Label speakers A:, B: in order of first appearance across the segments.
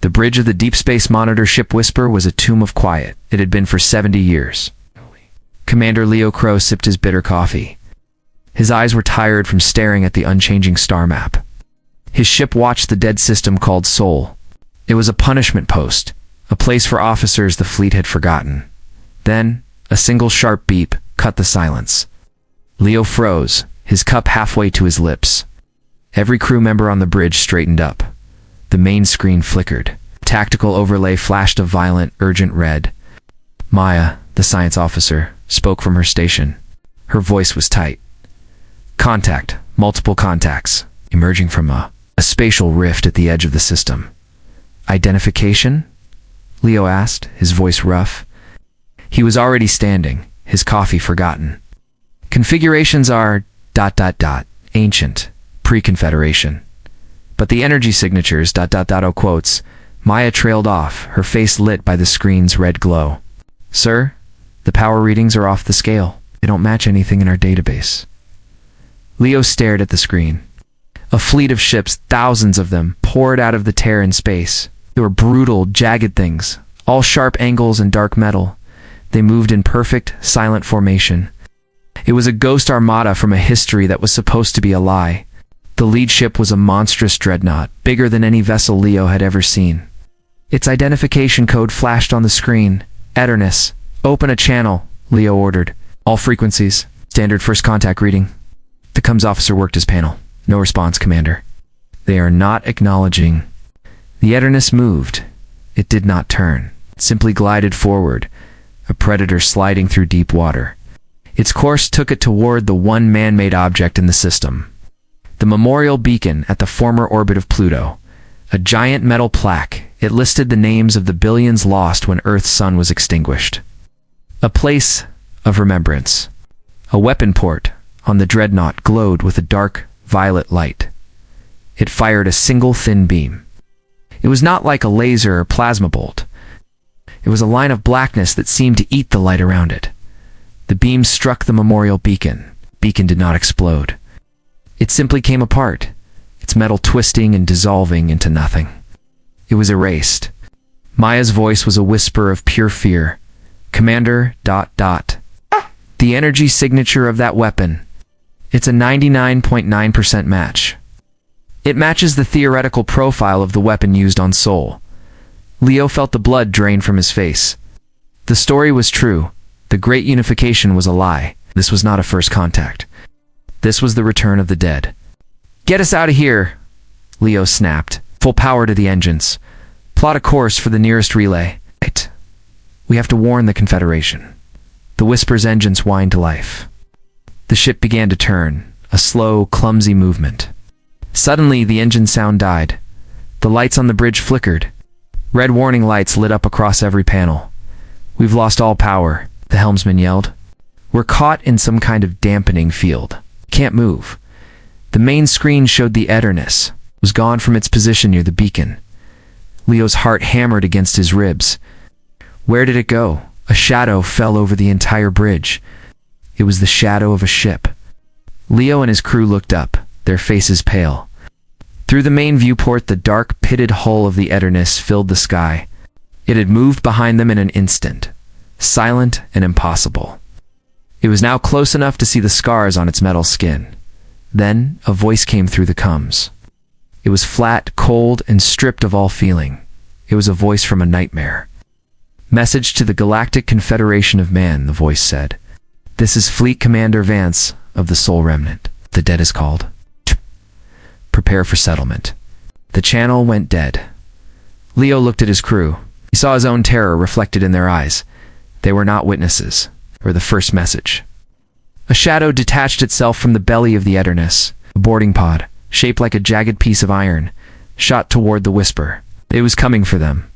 A: The bridge of the Deep Space Monitor ship Whisper was a tomb of quiet. It had been for 70 years. Commander Leo Crow sipped his bitter coffee. His eyes were tired from staring at the unchanging star map. His ship watched the dead system called Sol. It was a punishment post, a place for officers the fleet had forgotten. Then, a single sharp beep cut the silence. Leo froze, his cup halfway to his lips. Every crew member on the bridge straightened up. The main screen flickered. Tactical overlay flashed a violent, urgent red. Maya, the science officer, spoke from her station. Her voice was tight. Contact, multiple contacts, emerging from a spatial rift at the edge of the system. Identification? Leo asked, his voice rough. He was already standing, his coffee forgotten. Configurations are ... ancient, pre-Confederation. But the energy signatures ... quotes. Maya trailed off, her face lit by the screen's red glow. Sir, the power readings are off the scale. They don't match anything in our database. Leo stared at the screen. A fleet of ships, thousands of them, poured out of the tear in space. They were brutal, jagged things, all sharp angles and dark metal. They moved in perfect, silent formation. It was a ghost armada from a history that was supposed to be a lie. The lead ship was a monstrous dreadnought, bigger than any vessel Leo had ever seen. Its identification code flashed on the screen. Eternus. Open a channel, Leo ordered. All frequencies. Standard first contact reading. The comms officer worked his panel. No response, Commander. They are not acknowledging. The Eternus moved. It did not turn. It simply glided forward, a predator sliding through deep water. Its course took it toward the one man-made object in the system. The memorial beacon at the former orbit of Pluto. A giant metal plaque. It listed the names of the billions lost when Earth's sun was extinguished. A place of remembrance. A weapon port on the dreadnought glowed with a dark, violet light. It fired a single thin beam. It was not like a laser or plasma bolt. It was a line of blackness that seemed to eat the light around it. The beam struck the memorial beacon. Beacon did not explode. It simply came apart, its metal twisting and dissolving into nothing. It was erased. Maya's voice was a whisper of pure fear. Commander... The energy signature of that weapon. It's a 99.9% match. It matches the theoretical profile of the weapon used on Sol. Leo felt the blood drain from his face. The story was true. The Great Unification was a lie. This was not a first contact. This was the return of the dead. Get us out of here, Leo snapped. Full power to the engines. Plot a course for the nearest relay. Right. We have to warn the Confederation. The Whisper's engines whined to life. The ship began to turn, a slow, clumsy movement. Suddenly, the engine sound died. The lights on the bridge flickered. Red warning lights lit up across every panel. We've lost all power, the helmsman yelled. We're caught in some kind of dampening field. Can't move. The main screen showed the Eternus was gone from its position near the beacon. Leo's heart hammered against his ribs. Where did it go? A shadow fell over the entire bridge. It was the shadow of a ship. Leo and his crew looked up, their faces pale. Through the main viewport, the dark, pitted hull of the Eternus filled the sky. It had moved behind them in an instant, silent and impossible. It was now close enough to see the scars on its metal skin. Then, a voice came through the comms. It was flat, cold, and stripped of all feeling. It was a voice from a nightmare. Message to the Galactic Confederation of Man, the voice said. This is Fleet Commander Vance of the Sol Remnant. The dead is called. Prepare for settlement. The channel went dead. Leo looked at his crew. He saw his own terror reflected in their eyes. They were not witnesses, or the first message. A shadow detached itself from the belly of the Eternus. A boarding pod, shaped like a jagged piece of iron, shot toward the Whisper. It was coming for them.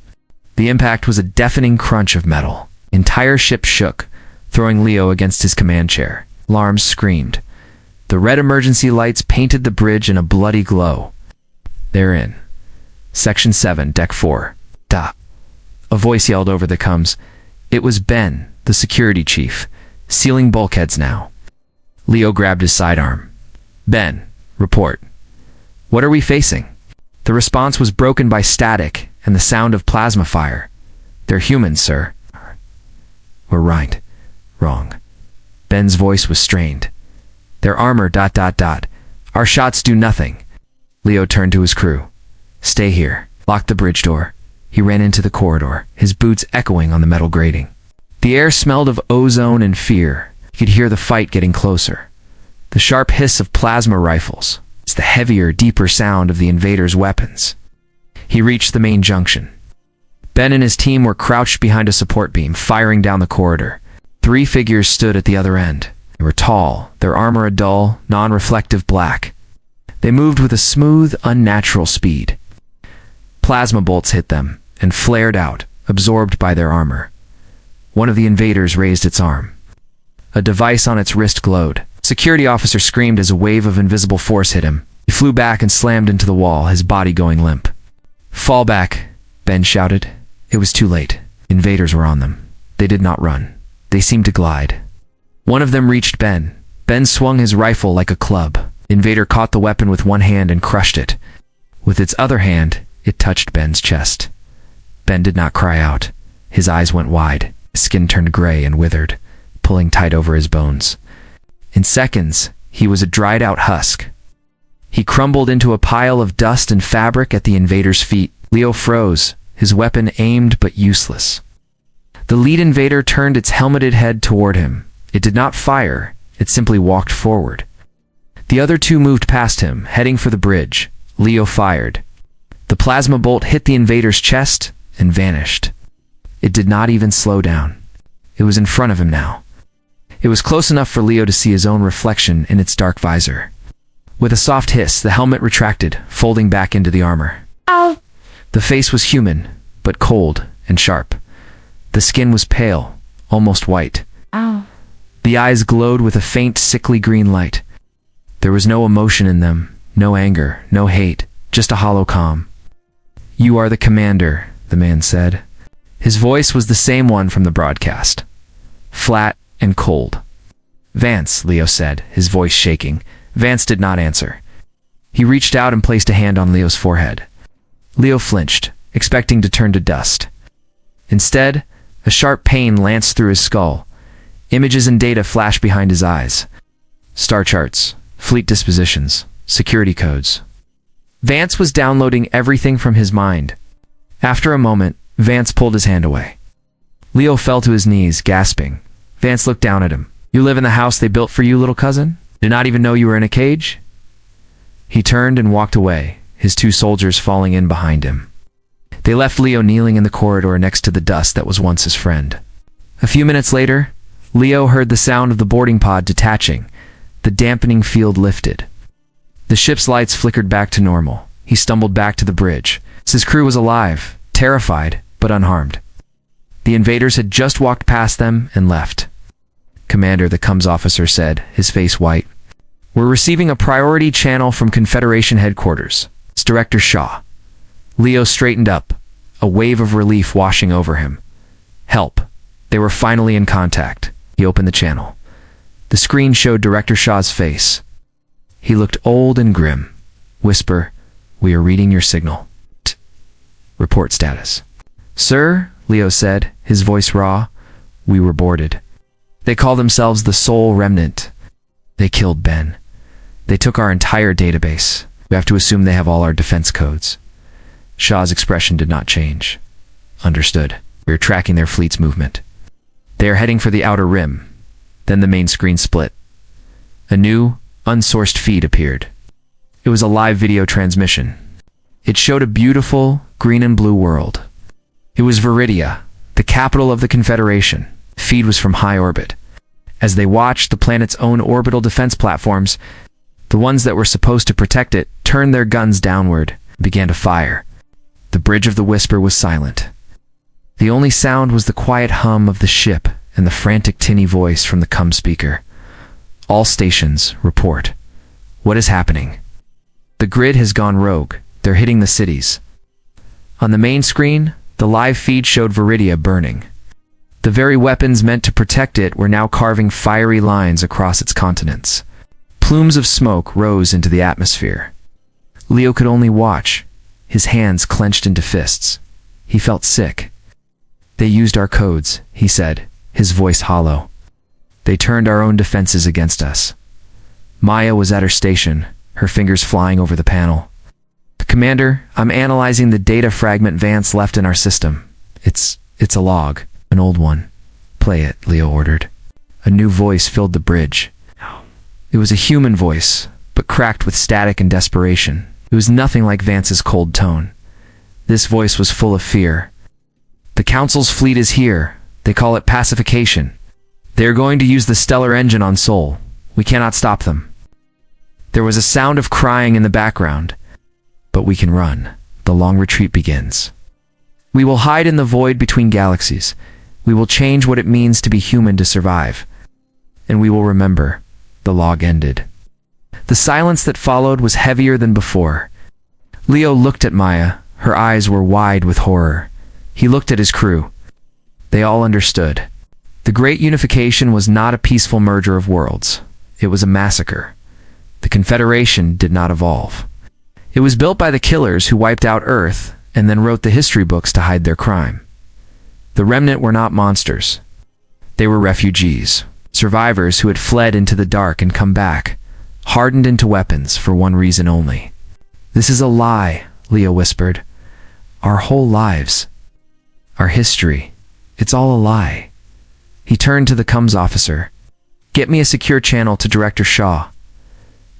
A: The impact was a deafening crunch of metal. Entire ship shook, throwing Leo against his command chair. Alarms screamed. The red emergency lights painted the bridge in a bloody glow. They're in. Section 7, Deck 4. A voice yelled over the comms. It was Ben, the security chief, sealing bulkheads now. Leo grabbed his sidearm. Ben, report. What are we facing? The response was broken by static and the sound of plasma fire. "They're humans, sir." "We're right." "Wrong." Ben's voice was strained. "Their armor ... Our shots do nothing." Leo turned to his crew. "Stay here. Lock the bridge door." He ran into the corridor, his boots echoing on the metal grating. The air smelled of ozone and fear. He could hear the fight getting closer. The sharp hiss of plasma rifles. It's the heavier, deeper sound of the invaders' weapons. He reached the main junction. Ben and his team were crouched behind a support beam, firing down the corridor. 3 figures stood at the other end. They were tall, their armor a dull, non-reflective black. They moved with a smooth, unnatural speed. Plasma bolts hit them and flared out, absorbed by their armor. One of the invaders raised its arm. A device on its wrist glowed. Security officer screamed as a wave of invisible force hit him. He flew back and slammed into the wall, his body going limp. "Fall back," Ben shouted. It was too late. Invaders were on them. They did not run. They seemed to glide. One of them reached Ben. Ben swung his rifle like a club. Invader caught the weapon with one hand and crushed it. With its other hand, it touched Ben's chest. Ben did not cry out. His eyes went wide. His skin turned gray and withered, pulling tight over his bones. In seconds, he was a dried-out husk. He crumbled into a pile of dust and fabric at the invader's feet. Leo froze, his weapon aimed but useless. The lead invader turned its helmeted head toward him. It did not fire, it simply walked forward. The other 2 moved past him, heading for the bridge. Leo fired. The plasma bolt hit the invader's chest and vanished. It did not even slow down. It was in front of him now. It was close enough for Leo to see his own reflection in its dark visor. With a soft hiss, the helmet retracted, folding back into the armor.
B: Ow!
A: The face was human, but cold and sharp. The skin was pale, almost white.
B: Ow!
A: The eyes glowed with a faint, sickly green light. There was no emotion in them, no anger, no hate, just a hollow calm. "You are the commander," the man said. His voice was the same one from the broadcast. Flat and cold. "Vance," Leo said, his voice shaking. Vance did not answer. He reached out and placed a hand on Leo's forehead. Leo flinched, expecting to turn to dust. Instead, a sharp pain lanced through his skull. Images and data flashed behind his eyes. Star charts, fleet dispositions, security codes. Vance was downloading everything from his mind. After a moment, Vance pulled his hand away. Leo fell to his knees, gasping. Vance looked down at him. "You live in the house they built for you, little cousin? Did not even know you were in a cage?" He turned and walked away, his 2 soldiers falling in behind him. They left Leo kneeling in the corridor next to the dust that was once his friend. A few minutes later, Leo heard the sound of the boarding pod detaching. The dampening field lifted. The ship's lights flickered back to normal. He stumbled back to the bridge. His crew was alive, terrified, but unharmed. The invaders had just walked past them and left. "Commander," the comms officer said, his face white. "We're receiving a priority channel from Confederation headquarters. It's Director Shaw." Leo straightened up, a wave of relief washing over him. Help. They were finally in contact. He opened the channel. The screen showed Director Shaw's face. He looked old and grim. Whisper, "We are reading your signal. Report status." "Sir," Leo said, his voice raw, "we were boarded. They call themselves the Soul Remnant. They killed Ben. They took our entire database. We have to assume they have all our defense codes." Shaw's expression did not change. "Understood. We are tracking their fleet's movement. They are heading for the outer rim." Then the main screen split. A new, unsourced feed appeared. It was a live video transmission. It showed a beautiful, green and blue world. It was Viridia, the capital of the Confederation. The feed was from high orbit. As they watched, the planet's own orbital defense platforms, the ones that were supposed to protect it, turned their guns downward and began to fire. The bridge of the Whisper was silent. The only sound was the quiet hum of the ship and the frantic tinny voice from the comm speaker. "All stations, report. What is happening? The grid has gone rogue. They're hitting the cities." On the main screen, the live feed showed Viridia burning. The very weapons meant to protect it were now carving fiery lines across its continents. Plumes of smoke rose into the atmosphere. Leo could only watch, his hands clenched into fists. He felt sick. They used our codes, he said, his voice hollow. They turned our own defenses against us. Maya was at her station, her fingers flying over the panel. Commander, I'm analyzing the data fragment Vance left in our system. It's a log, an old one. Play it, Leo ordered. A new voice filled the bridge. It was a human voice, but cracked with static and desperation. It was nothing like Vance's cold tone. This voice was full of fear. The Council's fleet is here. They call it pacification. They are going to use the stellar engine on Sol. We cannot stop them. There was a sound of crying in the background. But we can run. The long retreat begins. We will hide in the void between galaxies. We will change what it means to be human to survive. And we will remember. The log ended. The silence that followed was heavier than before. Leo looked at Maya. Her eyes were wide with horror. He looked at his crew. They all understood. The Great Unification was not a peaceful merger of worlds. It was a massacre. The Confederation did not evolve. It was built by the killers who wiped out Earth and then wrote the history books to hide their crime. The Remnant were not monsters. They were refugees, survivors who had fled into the dark and come back, hardened into weapons for one reason only. This is a lie, Leo whispered. Our whole lives, our history, it's all a lie. He turned to the comms officer. Get me a secure channel to Director Shaw.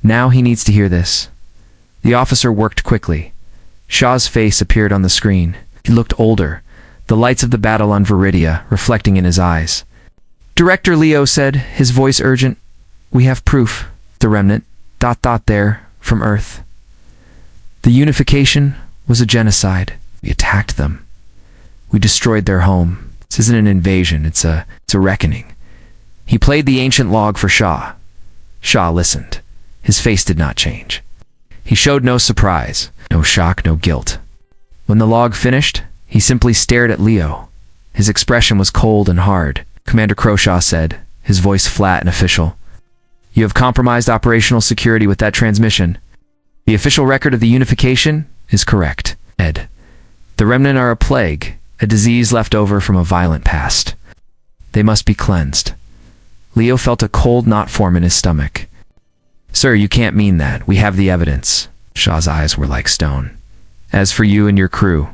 A: Now he needs to hear this. The officer worked quickly. Shaw's face appeared on the screen. He looked older, the lights of the battle on Viridia reflecting in his eyes. Director, Leo said, his voice urgent. We have proof. The Remnant. ... there, from Earth. The unification was a genocide. We attacked them. We destroyed their home. This isn't an invasion, it's a reckoning. He played the ancient log for Shaw. Shaw listened. His face did not change. He showed no surprise, no shock, no guilt. When the log finished, he simply stared at Leo. His expression was cold and hard. Commander Croshaw said, his voice flat and official. You have compromised operational security with that transmission. The official record of the unification is correct, Ed. The Remnant are a plague, a disease left over from a violent past. They must be cleansed. Leo felt a cold knot form in his stomach. Sir, you can't mean that. We have the evidence. Shaw's eyes were like stone. As for you and your crew,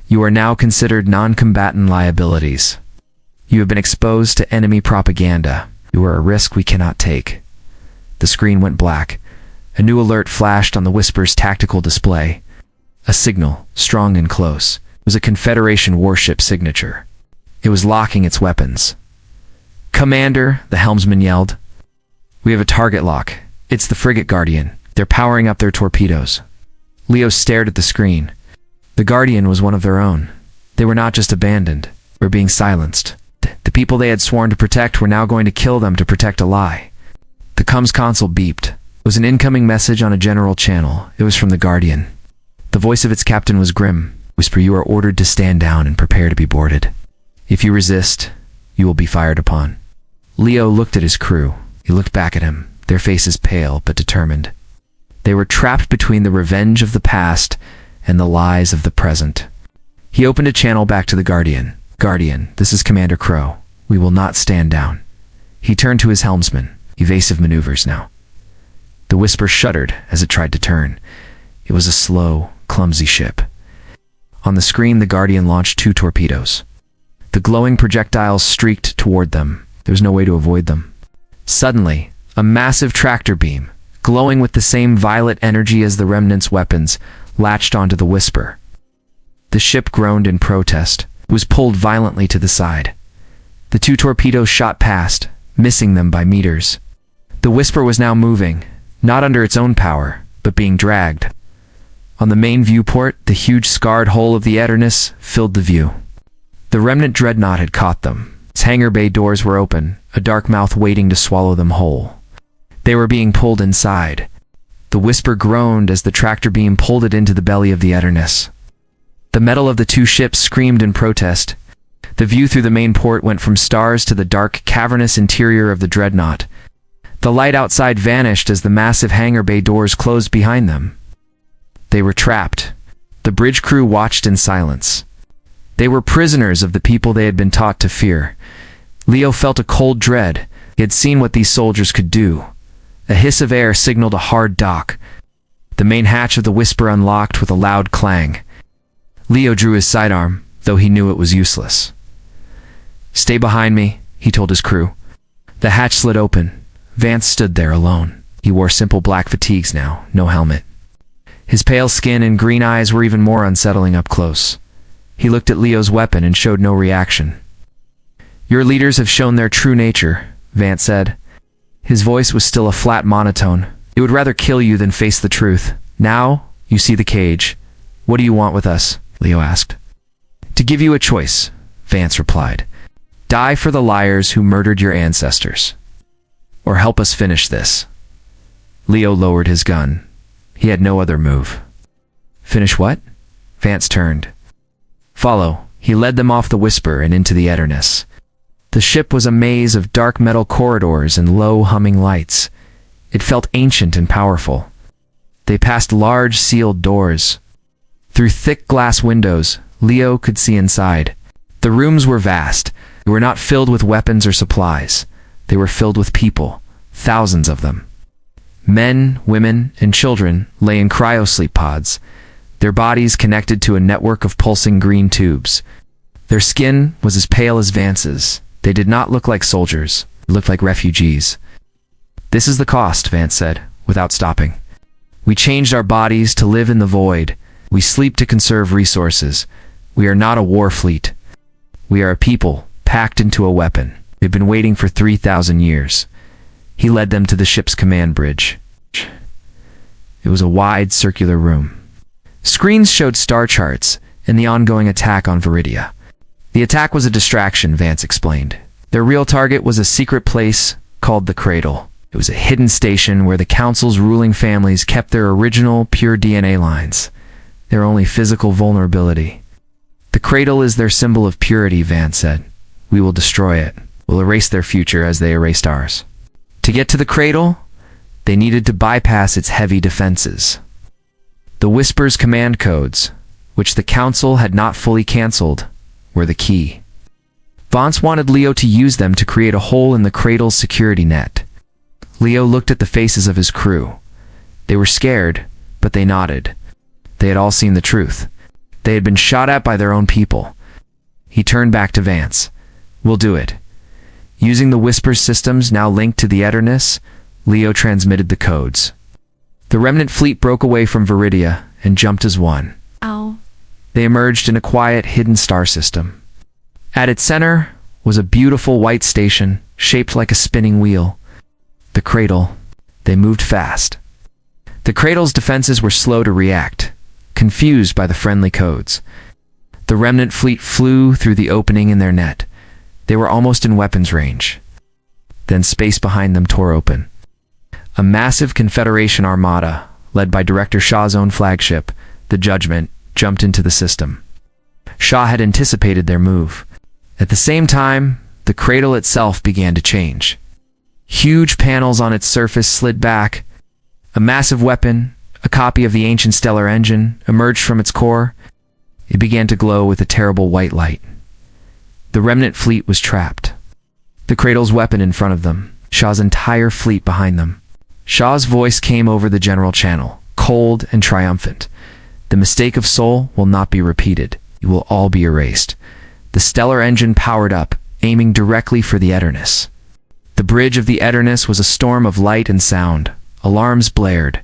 A: you are now considered non-combatant liabilities. You have been exposed to enemy propaganda. You are a risk we cannot take. The screen went black. A new alert flashed on the Whisper's tactical display. A signal, strong and close. It was a Confederation warship signature. It was locking its weapons. Commander, the helmsman yelled. We have a target lock. It's the frigate Guardian. They're powering up their torpedoes. Leo stared at the screen. The Guardian was one of their own. They were not just abandoned. They were being silenced. The people they had sworn to protect were now going to kill them to protect a lie. The comms console beeped. It was an incoming message on a general channel. It was from the Guardian. The voice of its captain was grim. Whisper, you are ordered to stand down and prepare to be boarded. If you resist, you will be fired upon. Leo looked at his crew. He looked back at him, their faces pale but determined. They were trapped between the revenge of the past and the lies of the present. He opened a channel back to the Guardian. Guardian, this is Commander Crow. We will not stand down. He turned to his helmsman. Evasive maneuvers now. The Whisper shuddered as it tried to turn. It was a slow, clumsy ship. On the screen, the Guardian launched 2 torpedoes. The glowing projectiles streaked toward them. There was no way to avoid them. Suddenly, a massive tractor beam, glowing with the same violet energy as the Remnant's weapons, latched onto the Whisper. The ship groaned in protest. It was pulled violently to the side. The 2 torpedoes shot past, missing them by meters. The Whisper was now moving, not under its own power, but being dragged. On the main viewport, the huge scarred hull of the Eternus filled the view. The Remnant dreadnought had caught them. Its hangar bay doors were open, a dark mouth waiting to swallow them whole. They were being pulled inside. The Whisper groaned as the tractor beam pulled it into the belly of the Eternus. The metal of the 2 ships screamed in protest. The view through the main port went from stars to the dark, cavernous interior of the dreadnought. The light outside vanished as the massive hangar bay doors closed behind them. They were trapped. The bridge crew watched in silence. They were prisoners of the people they had been taught to fear. Leo felt a cold dread. He had seen what these soldiers could do. A hiss of air signaled a hard dock. The main hatch of the Whisper unlocked with a loud clang. Leo drew his sidearm, though he knew it was useless. "Stay behind me," he told his crew. The hatch slid open. Vance stood there alone. He wore simple black fatigues now, no helmet. His pale skin and green eyes were even more unsettling up close. He looked at Leo's weapon and showed no reaction. "Your leaders have shown their true nature," Vance said. His voice was still a flat monotone. "They would rather kill you than face the truth. Now, you see the cage. What do you want with us?" Leo asked. "To give you a choice," Vance replied. "Die for the liars who murdered your ancestors. Or help us finish this." Leo lowered his gun. He had no other move. "Finish what?" Vance turned. "Follow." He led them off the Whisper and into the Eternus. The ship was a maze of dark metal corridors and low humming lights. It felt ancient and powerful. They passed large sealed doors. Through thick glass windows, Leo could see inside. The rooms were vast. They were not filled with weapons or supplies. They were filled with people, thousands of them. Men, women, and children lay in cryosleep pods, their bodies connected to a network of pulsing green tubes. Their skin was as pale as Vance's. They did not look like soldiers. They looked like refugees. "This is the cost," Vance said, without stopping. "We changed our bodies to live in the void. We sleep to conserve resources. We are not a war fleet. We are a people, packed into a weapon. We've been waiting for 3,000 years. He led them to the ship's command bridge. It was a wide, circular room. Screens showed star charts and the ongoing attack on Viridia. The attack was a distraction, Vance explained. Their real target was a secret place called the Cradle. It was a hidden station where the Council's ruling families kept their original, pure DNA lines, their only physical vulnerability. "The Cradle is their symbol of purity," Vance said. "We will destroy it. We'll erase their future as they erased ours." To get to the Cradle, they needed to bypass its heavy defenses. The Whisper's command codes, which the Council had not fully cancelled, were the key. Vance wanted Leo to use them to create a hole in the Cradle's security net. Leo looked at the faces of his crew. They were scared, but they nodded. They had all seen the truth. They had been shot at by their own people. He turned back to Vance. "We'll do it." Using the Whisper's systems now linked to the Eternus, Leo transmitted the codes. The remnant fleet broke away from Viridia and jumped as one.
B: Ow.
A: They emerged in a quiet, hidden star system. At its center was a beautiful white station shaped like a spinning wheel. The Cradle. They moved fast. The Cradle's defenses were slow to react, confused by the friendly codes. The remnant fleet flew through the opening in their net. They were almost in weapons range. Then space behind them tore open. A massive Confederation armada, led by Director Shaw's own flagship, the Judgment, jumped into the system. Shaw had anticipated their move. At the same time, the Cradle itself began to change. Huge panels on its surface slid back. A massive weapon, a copy of the ancient stellar engine, emerged from its core. It began to glow with a terrible white light. The remnant fleet was trapped. The Cradle's weapon in front of them, Shaw's entire fleet behind them. Shaw's voice came over the general channel, cold and triumphant. "The mistake of Sol will not be repeated. You will all be erased." The stellar engine powered up, aiming directly for the Eternus. The bridge of the Eternus was a storm of light and sound. Alarms blared.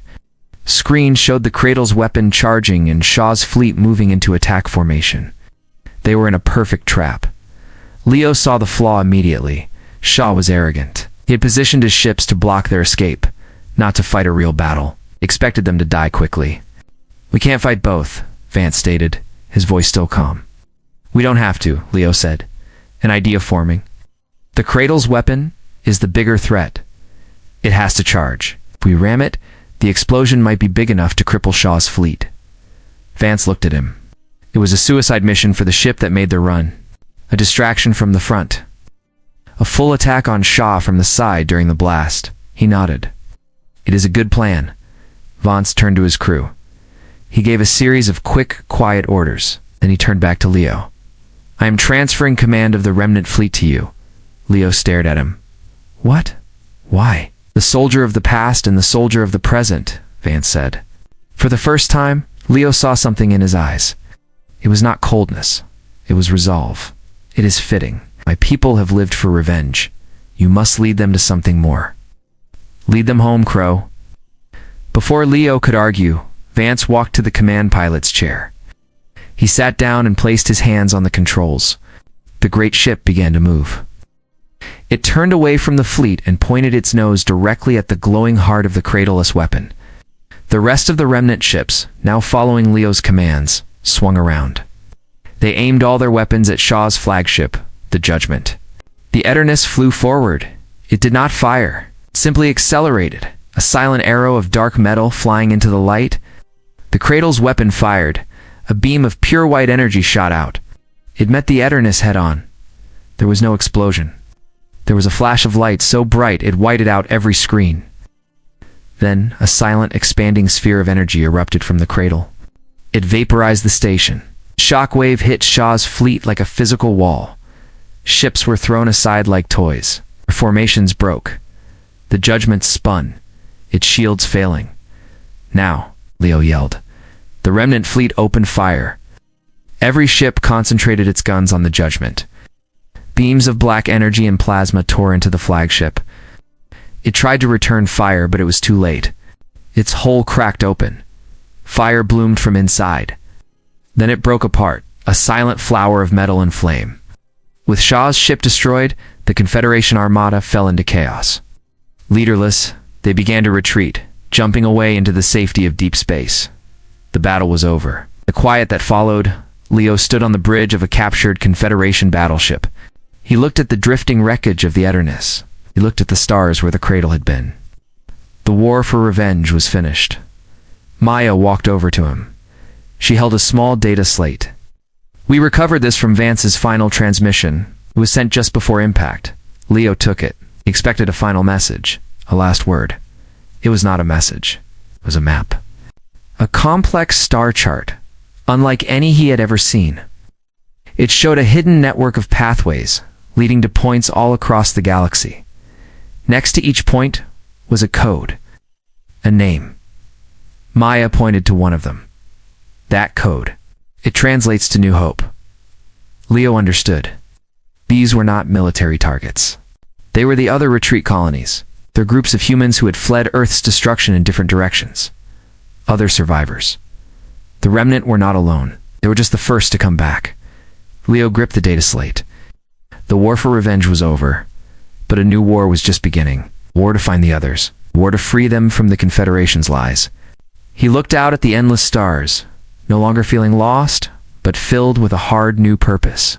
A: Screens showed the Cradle's weapon charging and Shaw's fleet moving into attack formation. They were in a perfect trap. Leo saw the flaw immediately. Shaw was arrogant. He had positioned his ships to block their escape, not to fight a real battle. He expected them to die quickly. "We can't fight both," Vance stated, his voice still calm. "We don't have to," Leo said, an idea forming. "The Cradle's weapon is the bigger threat. It has to charge. If we ram it, the explosion might be big enough to cripple Shaw's fleet." Vance looked at him. It was a suicide mission for the ship that made the run. A distraction from the front. A full attack on Shaw from the side during the blast. He nodded. "It is a good plan." Vance turned to his crew. He gave a series of quick, quiet orders. Then he turned back to Leo. I am transferring command of the remnant fleet to you. Leo stared at him. What? Why? The soldier of the past and the soldier of the present, Vance said. For the first time, Leo saw something in his eyes. It was not coldness. It was resolve. It is fitting. My people have lived for revenge. You must lead them to something more. Lead them home, Crow. Before Leo could argue, Vance walked to the command pilot's chair. He sat down and placed his hands on the controls. The great ship began to move. It turned away from the fleet and pointed its nose directly at the glowing heart of the cradleless weapon. The rest of the remnant ships, now following Leo's commands, swung around. They aimed all their weapons at Shaw's flagship, the Judgment. The Eternus flew forward. It did not fire. It simply accelerated, a silent arrow of dark metal flying into the light. The Cradle's weapon fired. A beam of pure white energy shot out. It met the Eternus head-on. There was no explosion. There was a flash of light so bright it whited out every screen. Then, a silent, expanding sphere of energy erupted from the Cradle. It vaporized the station. Shockwave hit Shaw's fleet like a physical wall. Ships were thrown aside like toys. Their formations broke. The Judgment spun, its shields failing. Now, Leo yelled. The remnant fleet opened fire. Every ship concentrated its guns on the Judgment. Beams of black energy and plasma tore into the flagship. It tried to return fire, but it was too late. Its hull cracked open. Fire bloomed from inside. Then it broke apart, a silent flower of metal and flame. With Shaw's ship destroyed, the Confederation Armada fell into chaos. Leaderless, they began to retreat, jumping away into the safety of deep space. The battle was over. The quiet that followed, Leo stood on the bridge of a captured Confederation battleship. He looked at the drifting wreckage of the Eternus. He looked at the stars where the Cradle had been. The war for revenge was finished. Maya walked over to him. She held a small data slate. We recovered this from Vance's final transmission. It was sent just before impact. Leo took it. He expected a final message, a last word. It was not a message. It was a map. A complex star chart, unlike any he had ever seen. It showed a hidden network of pathways, leading to points all across the galaxy. Next to each point was a code, a name. Maya pointed to one of them. That code. It translates to New Hope. Leo understood. These were not military targets. They were the other retreat colonies. They're groups of humans who had fled Earth's destruction in different directions. Other survivors. The remnant were not alone. They were just the first to come back. Leo gripped the data slate. The war for revenge was over, but a new war was just beginning. War to find the others. War to free them from the Confederation's lies. He looked out at the endless stars, no longer feeling lost, but filled with a hard new purpose.